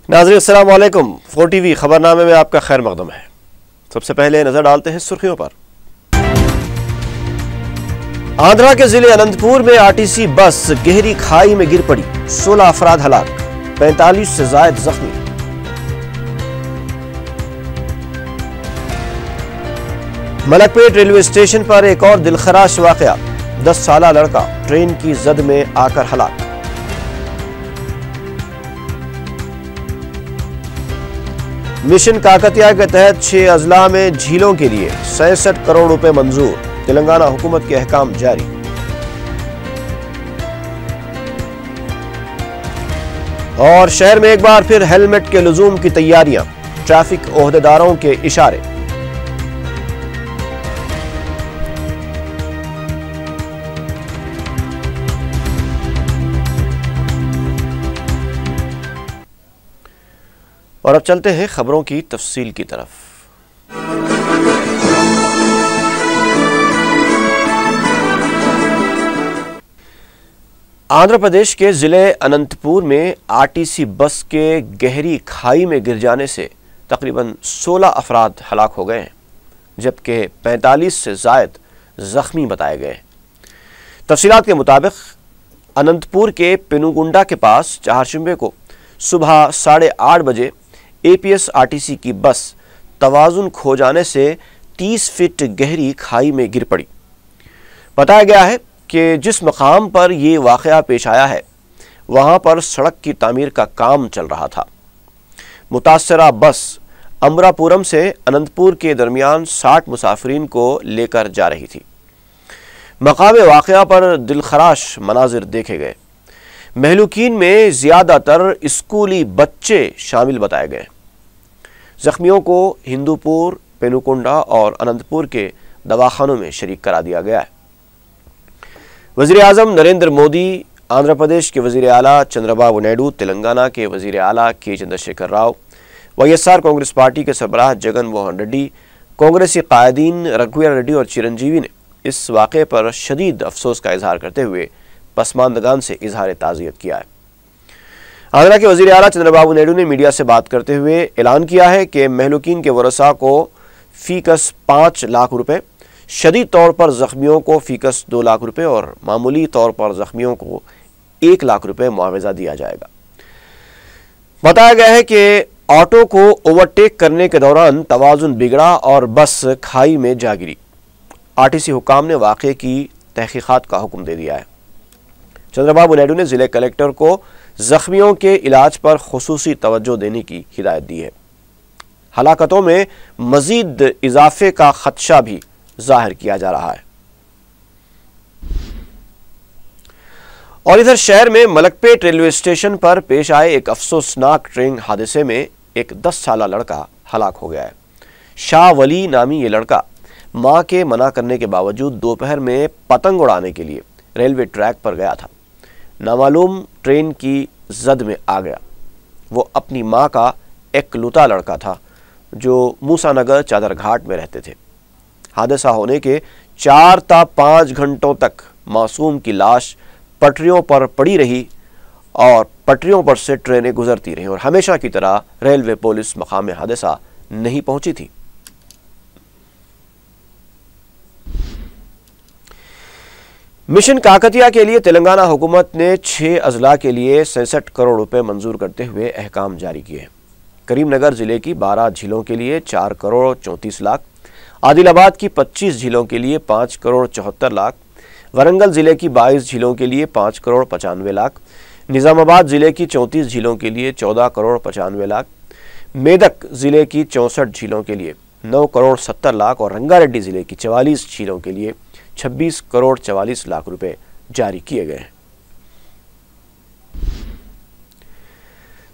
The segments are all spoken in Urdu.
ناظرین السلام علیکم۔ 4 ٹی وی خبرنامے میں آپ کا خیر مقدم ہے۔ سب سے پہلے نظر ڈالتے ہیں سرخیوں پر۔ آندھرا کے ضلع اننت پور میں RTC بس گہری کھائی میں گر پڑی، 16 افراد ہلاک، 45 سے زائد زخمی۔ ملک پیٹ ریلوے اسٹیشن پر ایک اور دلخراش واقعہ، 10 سالہ لڑکا ٹرین کی زد میں آ کر ہلاک۔ مشن کاکتیہ کے تحت 6 اضلاع میں جھیلوں کے لیے 66 کروڑ روپے منظور، تلنگانہ حکومت کے احکام جاری۔ اور شہر میں ایک بار پھر ہیلمٹ کے لزوم کی تیاریاں، ٹریفک عہدیداروں کے اشارے۔ اور اب چلتے ہیں خبروں کی تفصیل کی طرف۔ آندھرا پردیش کے ضلع اننت پور میں RTC بس کے گہری کھائی میں گر جانے سے تقریباً 16 افراد ہلاک ہو گئے ہیں، جبکہ 45 سے زائد زخمی بتائے گئے ہیں۔ تفصیلات کے مطابق اننت پور کے پینوگنڈا کے پاس چہارشنبے کو صبح 8:30 بجے APS RTC کی بس توازن کھو جانے سے 30 فٹ گہری کھائی میں گر پڑی۔ بتایا گیا ہے کہ جس مقام پر یہ واقعہ پیش آیا ہے وہاں پر سڑک کی تعمیر کا کام چل رہا تھا۔ متاثرہ بس امراپورم سے اننت پور کے درمیان 60 مسافرین کو لے کر جا رہی تھی۔ مقام واقعہ پر دلخراش مناظر دیکھے گئے۔ مہلوکین میں زیادہ تر اسکولی بچے شامل بتائے گئے۔ زخمیوں کو ہندو پور، پینوکنڈا اور اننت پور کے دواخانوں میں شریک کرا دیا گیا ہے۔ وزیر اعظم نریندر مودی، آندھرا پردیش کے وزیر اعلیٰ چندرا بابو نائیڈو، تلنگانہ کے وزیر اعلیٰ کے چندر شیکھر راؤ، YSR کانگریس پارٹی کے سربراہ جگن موہن ریڈی، کانگریسی قائدین رگھویر ریڈی اور چرنجیوی نے اس واقعے پر شدید افسوس کا اظہار کرتے ہوئے پسماندگان سے اظہار تعزیت کیا ہے۔ آندھرا کے وزیر اعلیٰ چندرا بابو نائیڈو نے میڈیا سے بات کرتے ہوئے اعلان کیا ہے کہ مہلوکین کے ورثاء کو فی کس 5 لاکھ روپے، شدید طور پر زخمیوں کو فی کس 2 لاکھ روپے اور معمولی طور پر زخمیوں کو 1 لاکھ روپے معاوضہ دیا جائے گا۔ بتایا گیا ہے کہ آٹو کو اوورٹیک کرنے کے دوران توازن بگڑا اور بس کھائی میں جا گری۔ RTC حکام نے واقعے کی تحقیقات کا حکم دے دیا ہے۔ چندرا بابو نائیڈو نے ضلع کلکٹر کو زخمیوں کے علاج پر خصوصی توجہ دینے کی ہدایت دی ہے۔ ہلاکتوں میں مزید اضافے کا خدشہ بھی ظاہر کیا جا رہا ہے۔ اور ادھر شہر میں ملک پیٹ ریلوے اسٹیشن پر پیش آئے ایک افسوسناک ٹرین حادثے میں ایک 10 سالہ لڑکا ہلاک ہو گیا ہے۔ شاہ ولی نامی یہ لڑکا ماں کے منع کرنے کے باوجود دوپہر میں پتنگ اڑانے کے لیے ریلوے ٹریک پر گیا تھا۔ نامعلوم ٹرین کی زد میں آ گیا۔ وہ اپنی ماں کا اکلوتا لڑکا تھا جو موسیٰ نگر چادر گھاٹ میں رہتے تھے۔ حادثہ ہونے کے 4 تا 5 گھنٹوں تک معصوم کی لاش پٹریوں پر پڑی رہی اور پٹریوں پر سے ٹرینیں گزرتی رہیں اور ہمیشہ کی طرح ریلوے پولیس مقام حادثہ نہیں پہنچی تھی۔ مشن کاکتیہ کے لیے تلنگانہ حکومت نے 6 اضلاع کے لیے 66 کروڑ روپے منظور کرتے ہوئے احکام جاری کیے ہیں۔ کریم نگر ضلع کی 12 جھیلوں کے لیے 4 کروڑ 34 لاکھ، عادل آباد کی 25 جھیلوں کے لیے 5 کروڑ 74 لاکھ، ورنگل ضلع کی 22 جھیلوں کے لیے 5 کروڑ 95 لاکھ، نظام آباد ضلع کی 34 جھیلوں کے لیے 14 کروڑ 95 لاکھ، میدک ضلع کی 64 جھیلوں کے لیے 9 کروڑ 70 لاکھ اور رنگا ریڈی ضلع کی 44 جھیلوں کے لیے 26 کروڑ 44 لاکھ روپے جاری کیے گئے ہیں۔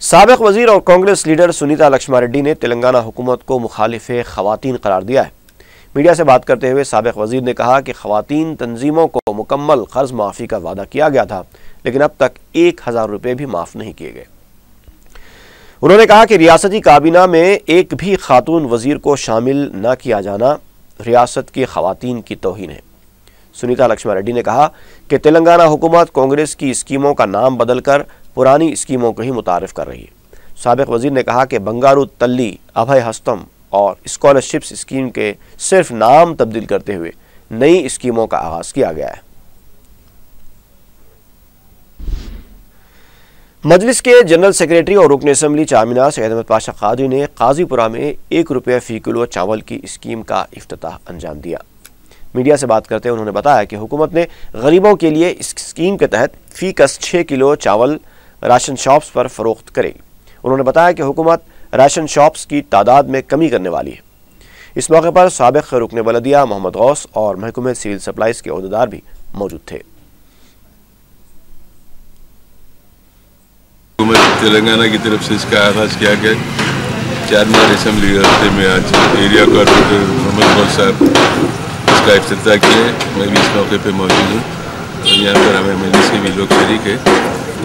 سابق وزیر اور کانگریس لیڈر سنیتا لکشما ریڈی نے تلنگانہ حکومت کو مخالف خواتین قرار دیا ہے۔ میڈیا سے بات کرتے ہوئے سابق وزیر نے کہا کہ خواتین تنظیموں کو مکمل قرض معافی کا وعدہ کیا گیا تھا لیکن اب تک 1000 روپے بھی معاف نہیں کیے گئے۔ انہوں نے کہا کہ ریاستی کابینہ میں ایک بھی خاتون وزیر کو شامل نہ کیا جانا ریاست کی خواتین کی توہین ہے۔ سنیتا لکشما ریڈی نے کہا کہ تلنگانہ حکومت کانگریس کی اسکیموں کا نام بدل کر پرانی اسکیموں کو ہی متعارف کر رہی ہے۔ سابق وزیر نے کہا کہ بنگارو تلی ابھے ہستم اور اسکالرشپس اسکیم کے صرف نام تبدیل کرتے ہوئے نئی اسکیموں کا آغاز کیا گیا ہے۔ مجلس کے جنرل سیکریٹری اور رکن اسمبلی چارمینار سید احمد پاشا قادری نے قاضی پورہ میں 1 روپیہ فی کلو چاول کی اسکیم کا افتتاح انجام دیا۔ میڈیا سے بات کرتے ہوئے انہوں نے بتایا کہ حکومت نے غریبوں کے لیے اس اسکیم کے تحت فی کس 6 کلو چاول راشن شاپس پر فروخت کرے گی۔ انہوں نے بتایا کہ حکومت راشن شاپس کی تعداد میں کمی کرنے والی ہے۔ اس موقع پر سابق رکن بلدیہ محمد غوث اور محکمہ سول سپلائز کے عہدیدار بھی موجود تھے۔ حکومت تلنگانہ کی طرف سے اس کا آغاز کیا گیا۔ چارمینار اسمبلی راستے میں آج ایریا کارپوریٹر محمد غوث صاحب اس کا افتتاح کیا ہے۔ میں بھی اس موقع پہ موجود ہوں اور یہاں پر ہمیں مجلس کے بھی لوگ شریک ہے۔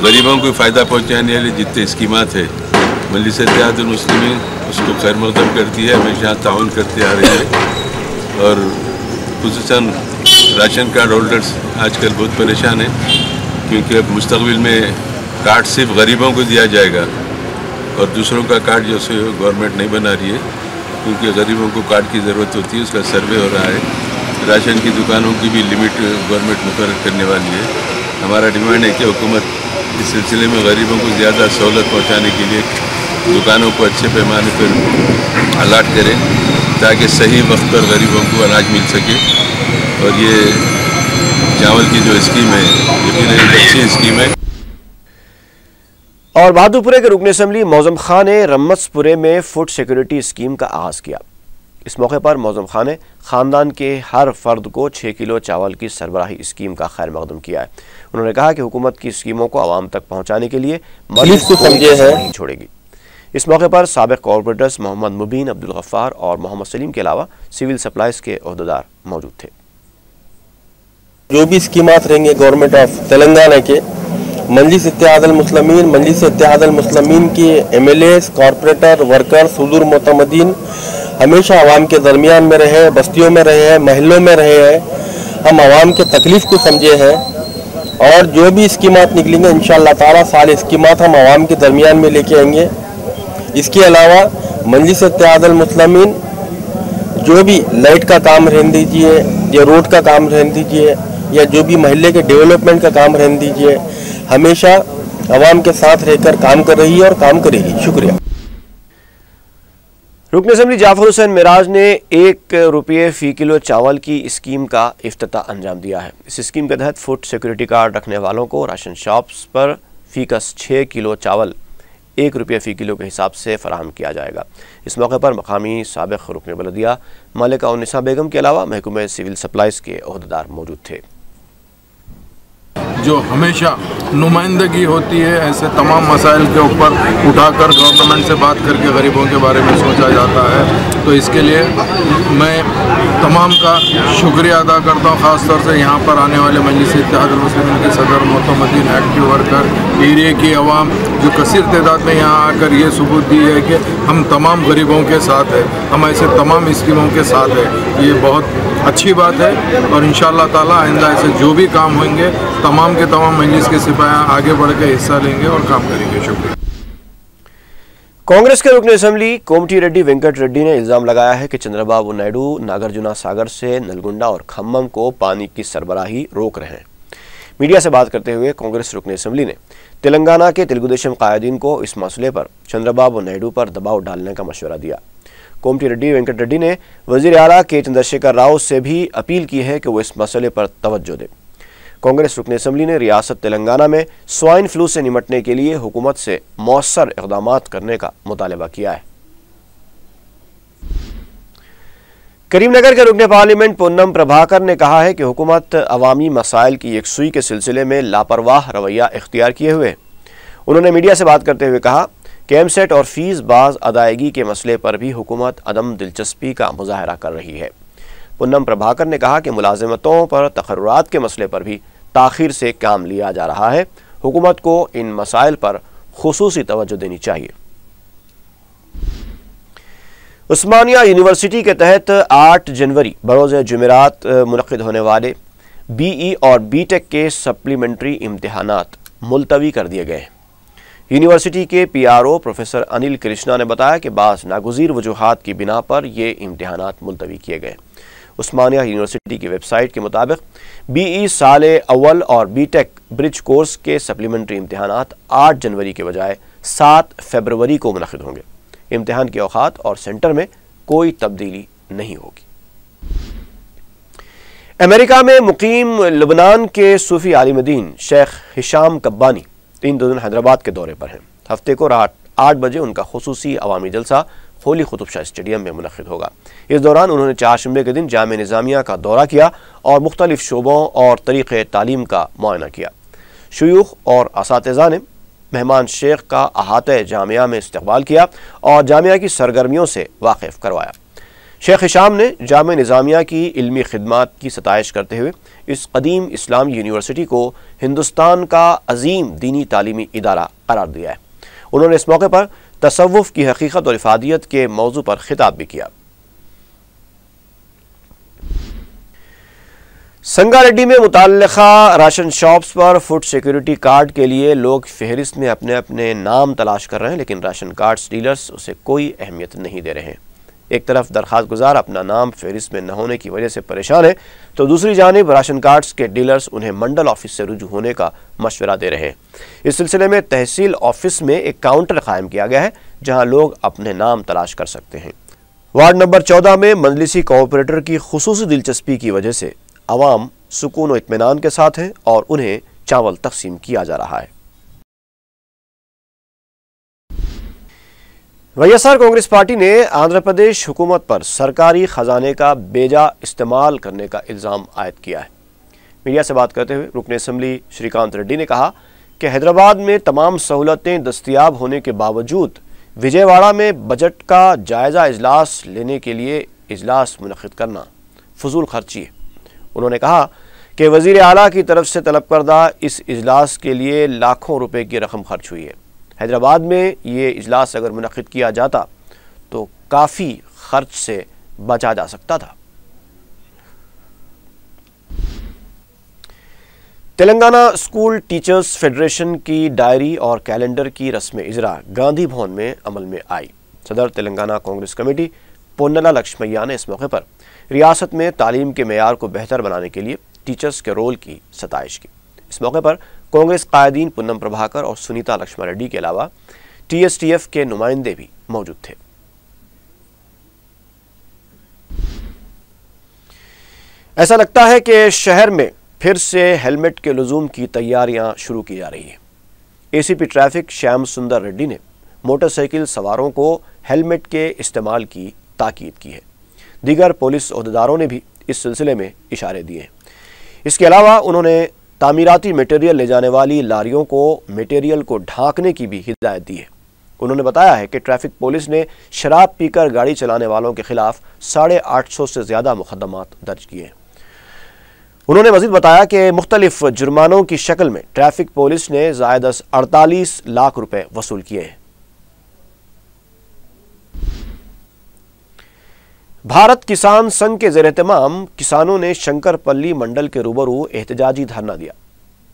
غریبوں کو فائدہ پہنچانے والے جتنے اسکیمات ہیں مجلس اتحاد المسلمین اس کو خیر مقدم کرتی ہے، ہمیشہ تعاون کرتے آ رہے ہیں اور خصوصاً راشن کارڈ ہولڈرز آج کل بہت پریشان ہیں کیونکہ اب مستقبل میں کارڈ صرف غریبوں کو دیا جائے گا اور دوسروں کا کارڈ جو سے گورنمنٹ نہیں بنا رہی ہے کیونکہ غریبوں کو کارڈ کی ضرورت ہوتی ہے، اس کا سروے ہو رہا ہے۔ راشن کی دکانوں کی بھی لمٹ گورنمنٹ مقرر کرنے والی ہے۔ ہمارا ڈیمانڈ ہے کہ حکومت اس سلسلے میں غریبوں کو زیادہ سہولت پہنچانے کے لیے دکانوں کو اچھے پیمانے پر الاٹ کرے تاکہ صحیح وقت پر غریبوں کو اناج مل سکے۔ اور یہ چاول کی جو اسکیم ہے یقیناً ایک اچھی اسکیم ہے۔ اور بہادرپورے کے رکن اسمبلی موزم خان نے رمس پورے میں فوڈ سیکورٹی اسکیم کا آغاز کیا۔ اس موقع پر موزم خان نے خاندان کے ہر فرد کو 6 کلو چاول کی سربراہی اسکیم کا خیر مقدم کیا ہے۔ انہوں نے کہا کہ حکومت کی اسکیموں کو عوام تک پہنچانے کے لیے مجلس کو نہیں چھوڑے گی۔ اس موقع پر سابق کارپوریٹرز محمد مبین، عبدالغفار اور محمد سلیم کے علاوہ سول سپلائز کے عہدیدار موجود تھے۔ جو بھی اسکیمات رہیں گے گورنمنٹ آف تلنگانہ کے، مجلس اتحاد المسلمین کی M L As, corporator, worker, حضور معتمدین ہمیشہ عوام کے درمیان میں رہے، بستیوں میں رہے ہیں، محلوں میں رہے ہیں، ہم عوام کے تکلیف کو سمجھے ہیں اور جو بھی اسکیمات نکلیں گے انشاءاللہ تعالیٰ سارے اسکیمات ہم عوام کے درمیان میں لے کے آئیں گے۔ اس کے علاوہ مجلس اتحاد المسلمین جو بھی لائٹ کا کام رہن دیجیے یا روڈ کا کام رہن دیجیے یا جو بھی محلے کے ڈیولپمنٹ کا کام رہن دیجیے، ہمیشہ عوام کے ساتھ رہ کر کام کر رہی ہے اور کام کرے گی۔ شکریہ۔ رکن اسمبلی جعفر حسین معراج نے 1 روپیہ فی کلو چاول کی اسکیم کا افتتاح انجام دیا ہے۔ اس اسکیم کے تحت فوڈ سیکورٹی کارڈ رکھنے والوں کو راشن شاپس پر فی کس 6 کلو چاول 1 روپیہ فی کلو کے حساب سے فراہم کیا جائے گا۔ اس موقع پر مقامی سابق رکن بلدیہ ملکہ النساء بیگم کے علاوہ محکمہ سول سپلائز کے عہدیدار موجود تھے۔ جو ہمیشہ نمائندگی ہوتی ہے ایسے تمام مسائل کے اوپر اٹھا کر گورنمنٹ سے بات کر کے غریبوں کے بارے میں سوچا جاتا ہے، تو اس کے لیے میں تمام کا شکریہ ادا کرتا ہوں، خاص طور سے یہاں پر آنے والے مجلس اتحاد المسلمین کے صدر، معتمدین، ایکٹیو ورکر، ایریے کی عوام جو کثیر تعداد میں یہاں آ کر یہ ثبوت دی ہے کہ ہم تمام غریبوں کے ساتھ ہیں، ہم ایسے تمام اسکیموں کے ساتھ ہیں۔ یہ بہت اچھی بات ہے اور انشاءاللہ تعالیٰ آئندہ ایسے جو بھی کام ہوئیں گے تمام کے تمام مجلس کے سپاہی آگے بڑھ کے حصہ لیں گے اور کام کریں گے۔ شکریہ۔ کانگریس کے رکن اسمبلی کومٹی ریڈی وینکٹ ریڈی نے الزام لگایا ہے کہ چندر بابو نائیڈو ناگرجنا ساگر سے نلگنڈا اور کھمم کو پانی کی سربراہی روک رہے ہیں۔ میڈیا سے بات کرتے ہوئے کانگریس رکن اسمبلی نے تلنگانہ کے تلگو دیشم قائدین کو اس مسئلے پر چندر بابو نائیڈو پر دباؤ ڈالنے کا مشورہ دیا۔ کومٹی ریڈی وینکٹ ریڈی نے وزیر اعلیٰ کے چندر شیکھر راؤ سے بھی اپیل کی ہے کہ وہ اس مسئلے پر توجہ دے۔ کانگریس رکن اسمبلی نے ریاست تلنگانہ میں سوائن فلو سے نمٹنے کے لیے حکومت سے مؤثر اقدامات کرنے کا مطالبہ کیا ہے۔ کریم نگر کے رکن پارلیمنٹ پونم پربھاکر نے کہا ہے کہ حکومت عوامی مسائل کی یکسوئی کے سلسلے میں لاپرواہ رویہ اختیار کیے ہوئے۔ انہوں نے میڈیا سے بات کرتے ہوئے کہا کہ ایم سیٹ اور فیس باز ادائیگی کے مسئلے پر بھی حکومت عدم دلچسپی کا مظاہرہ کر رہی ہے۔ پونم پربھاکر نے کہا کہ ملازمتوں پر تقررات کے مسئلے پر بھی تاخیر سے کام لیا جا رہا ہے، حکومت کو ان مسائل پر خصوصی توجہ دینی چاہیے۔ عثمانیہ یونیورسٹی کے تحت 8 جنوری بروز جمعرات منعقد ہونے والے بی ای اور بی ٹیک کے سپلیمنٹری امتحانات ملتوی کر دیے گئے ہیں۔ یونیورسٹی کے PRO پروفیسر انل کرشنا نے بتایا کہ بعض ناگزیر وجوہات کی بنا پر یہ امتحانات ملتوی کیے گئے۔ عثمانیہ یونیورسٹی کی ویب سائٹ کے مطابق BE سال اول اور B.Tech برج کورس کے سپلیمنٹری امتحانات 8 جنوری کے بجائے 7 فروری کو منعقد ہوں گے۔ امتحان کے اوقات اور سینٹر میں کوئی تبدیلی نہیں ہوگی۔ امریکہ میں مقیم لبنان کے صوفی عالم دین شیخ ہشام قبانی 3 دن حیدرآباد کے دورے پر ہیں۔ ہفتے کو رات 8 بجے ان کا خصوصی عوامی جلسہ ہولی قطب شاہ اسٹیڈیم میں منعقد ہوگا۔ اس دوران انہوں نے چہارشنبے کے دن جامعہ نظامیہ کا دورہ کیا اور مختلف شعبوں اور طریقے تعلیم کا معائنہ کیا۔ شیوخ اور اساتذہ نے مہمان شیخ کا احاطہ جامعہ میں استقبال کیا اور جامعہ کی سرگرمیوں سے واقف کروایا۔ شیخ ہشام نے جامعہ نظامیہ کی علمی خدمات کی ستائش کرتے ہوئے اس قدیم اسلامی یونیورسٹی کو ہندوستان کا عظیم دینی تعلیمی ادارہ قرار دیا ہے۔ انہوں نے اس موقع پر تصوف کی حقیقت اور افادیت کے موضوع پر خطاب بھی کیا۔ سنگاریڈی میں متعلقہ راشن شاپس پر فوڈ سیکیورٹی کارڈ کے لیے لوگ فہرست میں اپنے اپنے نام تلاش کر رہے ہیں، لیکن راشن کارڈز ڈیلرز اسے کوئی اہمیت نہیں دے رہے ہیں۔ ایک طرف درخواست گزار اپنا نام فہرست میں نہ ہونے کی وجہ سے پریشان ہے، تو دوسری جانب راشن کارڈز کے ڈیلرز انہیں منڈل آفس سے رجوع ہونے کا مشورہ دے رہے ہیں۔ اس سلسلے میں تحصیل آفس میں ایک کاؤنٹر قائم کیا گیا ہے جہاں لوگ اپنے نام تلاش کر سکتے ہیں۔ وارڈ نمبر 14 میں مجلسی کوآپریٹر کی خصوصی دلچسپی کی وجہ سے عوام سکون و اطمینان کے ساتھ ہیں اور انہیں چاول تقسیم کیا جا رہا ہے۔ وائیسآر کانگریس پارٹی نے آندھرا پردیش حکومت پر سرکاری خزانے کا بیجا استعمال کرنے کا الزام عائد کیا ہے۔ میڈیا سے بات کرتے ہوئے رکن اسمبلی شری کانت ریڈی نے کہا کہ حیدرآباد میں تمام سہولتیں دستیاب ہونے کے باوجود وجے واڑہ میں بجٹ کا جائزہ اجلاس لینے کے لیے اجلاس منعقد کرنا فضول خرچی ہے۔ انہوں نے کہا کہ وزیر اعلیٰ کی طرف سے طلب کردہ اس اجلاس کے لیے لاکھوں روپے کی رقم خرچ ہوئی ہے۔ حیدرآباد میں یہ اجلاس اگر منعقد کیا جاتا تو کافی خرچ سے بچا جا سکتا تھا۔ تلنگانہ اسکول ٹیچرز فیڈریشن کی ڈائری اور کیلنڈر کی رسم اجرا گاندھی بھون میں عمل میں آئی۔ صدر تلنگانہ کانگریس کمیٹی پونلا لکشمیا نے اس موقع پر ریاست میں تعلیم کے معیار کو بہتر بنانے کے لیے ٹیچرز کے رول کی ستائش کی۔ اس موقع پر کانگریس قائدین پونم پربھاکر اور سنیتا لکشمن ریڈی کے علاوہ TSTF کے نمائندے بھی موجود تھے۔ ایسا لگتا ہے کہ شہر میں پھر سے ہیلمٹ کے لزوم کی تیاریاں شروع کی جا رہی ہیں۔ ACP ٹریفک شیام سندر ریڈی نے موٹر سائیکل سواروں کو ہیلمٹ کے استعمال کی تاکید کی ہے۔ دیگر پولیس عہدیداروں نے بھی اس سلسلے میں اشارے دیے ہیں۔ اس کے علاوہ انہوں نے تعمیراتی میٹیریل لے جانے والی لاریوں کو میٹیریل کو ڈھانکنے کی بھی ہدایت دی ہے۔ انہوں نے بتایا ہے کہ ٹریفک پولیس نے شراب پی کر گاڑی چلانے والوں کے خلاف 850 سے زیادہ مقدمات درج کیے ہیں۔ انہوں نے مزید بتایا کہ مختلف جرمانوں کی شکل میں ٹریفک پولیس نے زائد از 48 لاکھ روپے وصول کیے ہیں۔ بھارت کسان سنگھ کے زیر اہتمام کسانوں نے شنکر پلی منڈل کے روبرو احتجاجی دھرنا دیا۔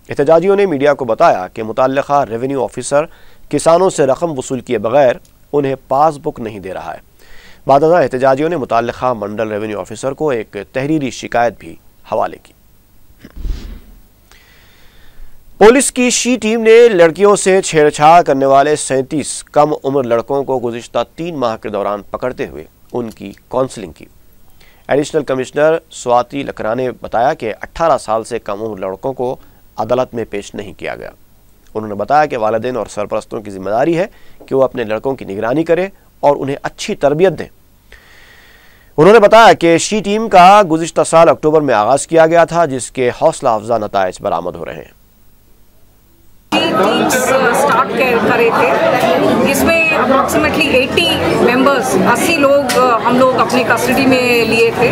احتجاجیوں نے میڈیا کو بتایا کہ متعلقہ ریونیو آفیسر کسانوں سے رقم وصول کیے بغیر انہیں پاس بک نہیں دے رہا ہے۔ بعد ازاں احتجاجیوں نے متعلقہ منڈل ریونیو آفیسر کو ایک تحریری شکایت بھی حوالے کی۔ پولیس کی شی ٹیم نے لڑکیوں سے چھیڑ چھاڑ کرنے والے 37 کم عمر لڑکوں کو گزشتہ 3 ماہ کے دوران پکڑتے ہوئے ان کی کاؤنسلنگ کی۔ ایڈیشنل کمشنر سواتی لکھرا نے بتایا کہ 18 سال سے کم عمر لڑکوں کو عدالت میں پیش نہیں کیا گیا۔ انہوں نے بتایا کہ والدین اور سرپرستوں کی ذمہ داری ہے کہ وہ اپنے لڑکوں کی نگرانی کریں اور انہیں اچھی تربیت دیں۔ انہوں نے بتایا کہ شی ٹیم کا گزشتہ سال اکتوبر میں آغاز کیا گیا تھا، جس کے حوصلہ افزا نتائج برآمد ہو رہے ہیں۔ اسٹارٹ کرے تھے، اس میں اپروکسیمیٹلی 80 ممبرس 80 لوگ ہم لوگ اپنے کسٹڈی میں لیے تھے۔